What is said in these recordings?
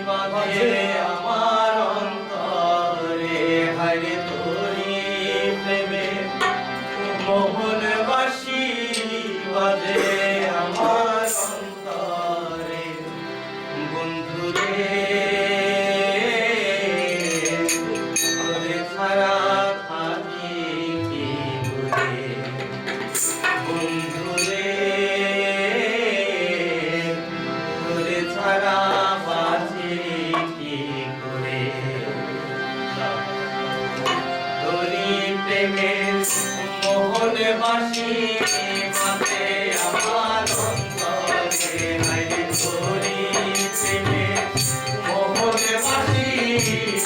বাজে আমার অন্তরে হারে তোরি প্রেমে মোহন বাসি বাজে আমার অন্তরে বন্ধুরে তোরে ছাড়া থাকি কি করে বন্ধুরে তোরে ছাড়া বাঁচি কি করে তোরি প্রেমের মোহন বাসি বাজে আমার অন্তরে হায় তোরি প্রেমের মোহন বাসি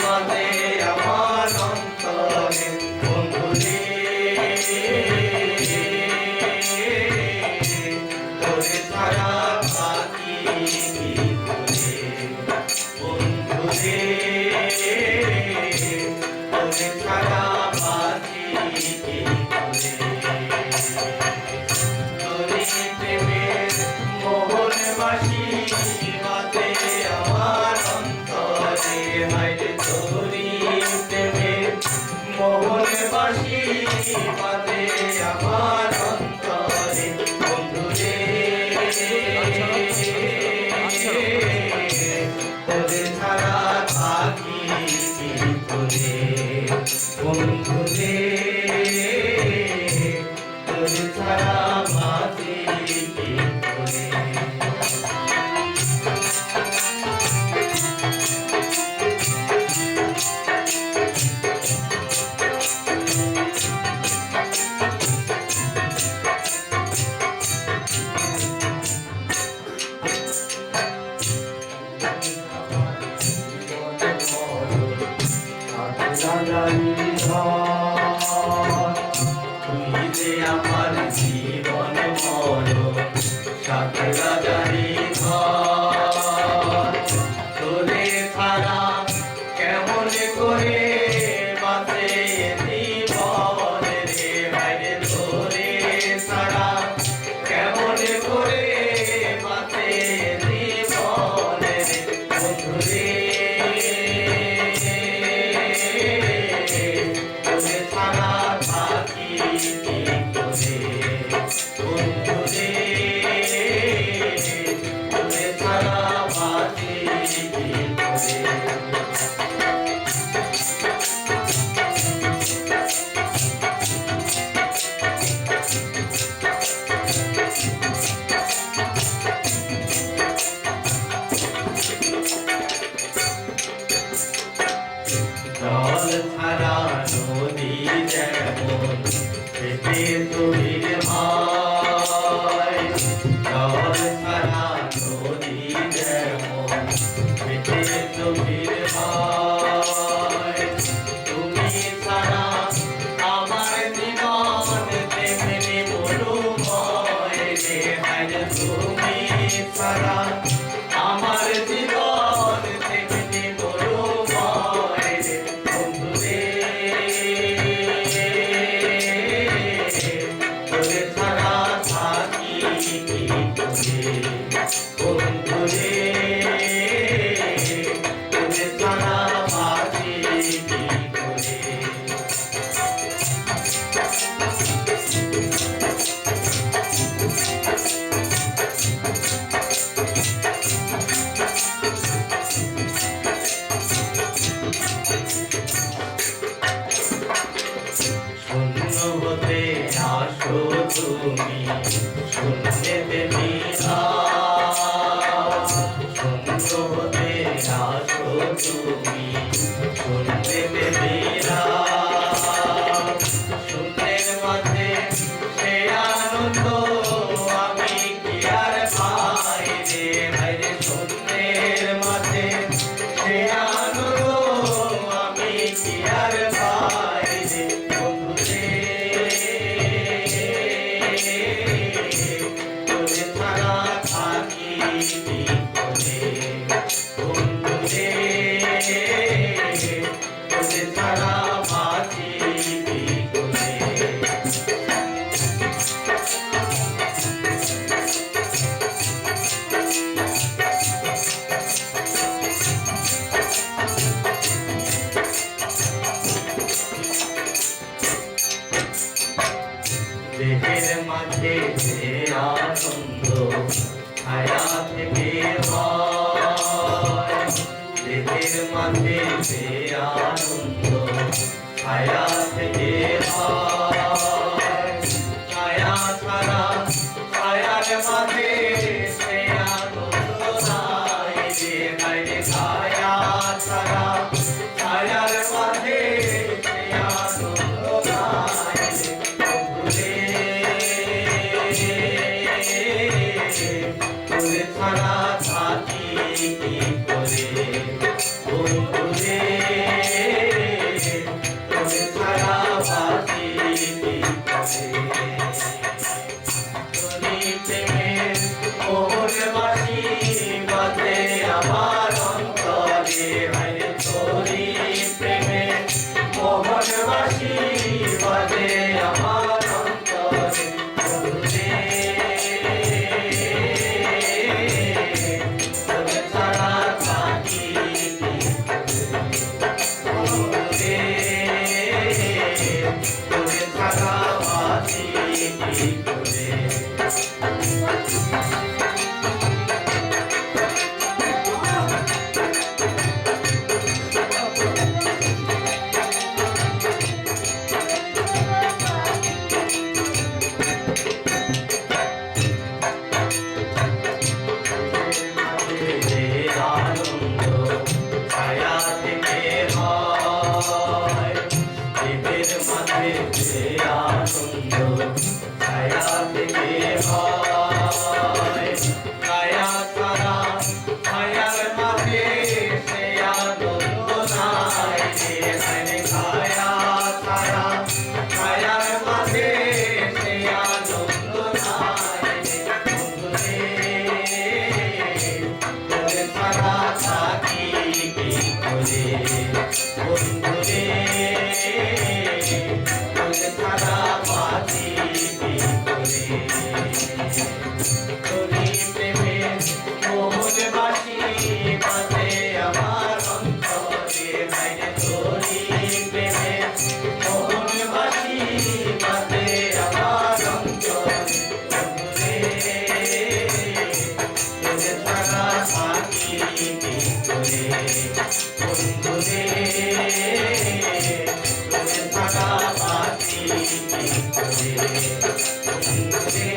বাজে আমার অন্তরে বন্ধুরে তোরে ছাড়া বাকি কি করে বন্ধুরে তোরে ছাড়া বাকি কি করে তোরে প্রেমের মোহন বাসি বাজে আমার অন্তরে হায় তোরি প্রেমের মোহন বাসি বাজে আমার অন্তরে বন্ধুরে তোরে ছাড়া থাকি কি করে বন্ধুরে তোরে ছাড়া বাঁচি কি করে তুই যে আমার জীবন মরণ সাথে রাজারি ঘর তোরে ছাড়া কেমন করে বাঁচে জীবন রে বাইরে তোরে ছাড়া কেমন করে বাঁচে জীবন রে বন্ধুরে তোরে ছাড়া থাকি কি করে বন্ধুরে তোরে ছাড়া বাঁচি কি করে জল ছাড়া নদী যেমন পেটে তৈর হয় জল ছাড়া নদী যেমন পেটে তৈর হয় তুমি ছাড়া আমার জীবন তেমনি মরুময় রে হায় তুমি ছাড়া আমার জীবন তেমনি মরুময় রে বন্ধুরে তোরে ছাড়া থাকি কি করে বন্ধুরে তোরে ছাড়া বাঁচি কি করে শূন্য হতে আসো তুমি শূন্যে দেবীরা শূন্য হতে আসো তুমি শূন্যে দেবীরা শূন্যের মাঝে সে আনন্দ আমি কি আর পাই রে ভাইরে শূন্যের মাঝে সে আনন্দ আমি কি আর পাই রে বন্ধুরে তোরে ছাড়া থাকি কি করে বন্ধুরে তোরে ছাড়া বাঁচি কি করে মনের মাঝে যে আনন্দ ছায়া থেকে হয়, ছায়া ছাড়া ছায়ার মাঝে সে আনন্দ নাই রে নাই রে, ছায়া ছাড়া ছায়ার মাঝে সে আনন্দ নাই রে। বন্ধুরে তোরে ছাড়া থাকি কি করে, বন্ধুরে তোরে ছাড়া বাঁচি কি করে। তোরি প্রেমের মোহর বাঁশি বাজে আমার অন্তরে, হায় তোরি প্রেমের মোহর বাঁশি বাজে আমার অন্তরে। বন্ধুরে তোরে ছাড়া থাকি কি করে, তোরে ছাড়া বাঁচি কি করে। যে আনন্দ ছায়া থেকে হয়, জীবের মাঝে যে আনন্দ ছায়া থেকে হয়, ছায়া ছাড়া ছায়ার মাঝে সে আনন্দ নাই রে নাই রে, ছায়া ছাড়া ছায়ার মাঝে সে আনন্দ নাই রে। বন্ধুরে তোরে ছাড়া থাকি কি করে, বন্ধুরে তোরে ছাড়া বাঁচি কি করে। তোরি প্রেমের মোহর বাঁশি বাজে আমার অন্তরে, হায় রে তোরি প্রেমের মোহর বাঁশি বাজে আমার অন্তরে। বন্ধুরে তোরে ছাড়া থাকি কি করে, বন্ধুরে তোরে ছাড়া বাঁচি কি করে। বন্ধুরে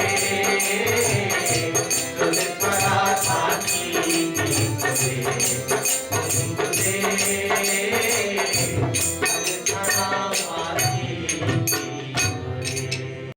তোরে ছাড়া থাকি কি করে, বন্ধুরে